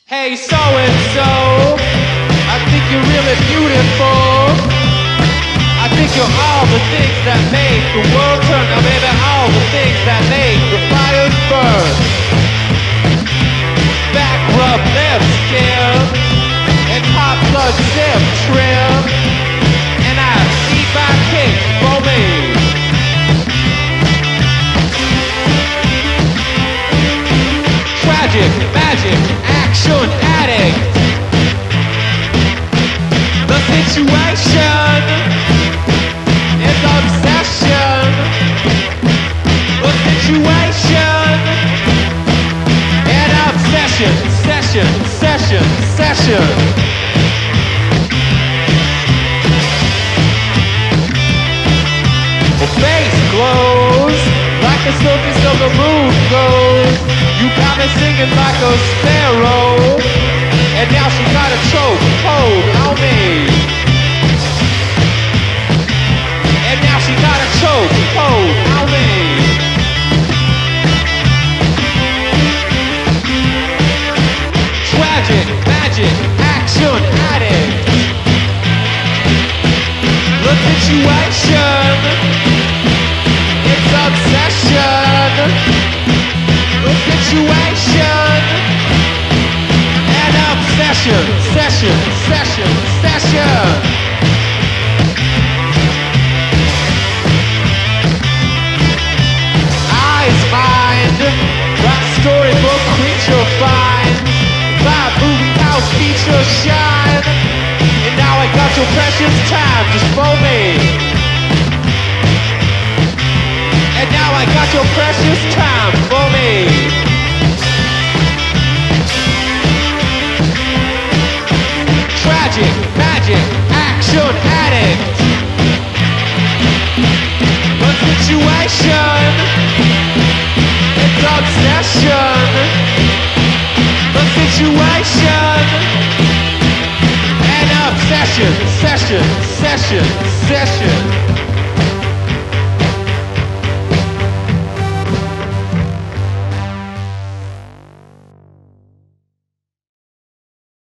Hey, so-and-so, I think you're really beautiful. I think you're all the things that make the world turn. Now, baby, all the things that make the fires burn. Back rub, lip skin, and hot blood zip trim. And I eat my cake for me. Tragic, magic, action addict. The situation is obsession. The situation and obsession. Session. Well, face glows like the surface of the moon goes. You got me singing like a sparrow, and now she got a choke hold on me. And now she got a choke hold on me. Tragic, magic, action addict. The situation, it's obsession. The situation and obsession. Eyes mind, that storybook creature find, that movie house feature shine. And now I got your precious time just for me. And now I got your precious time for me. Tragic, magic, action addict. The situation, it's obsession. The situation and obsession. Session.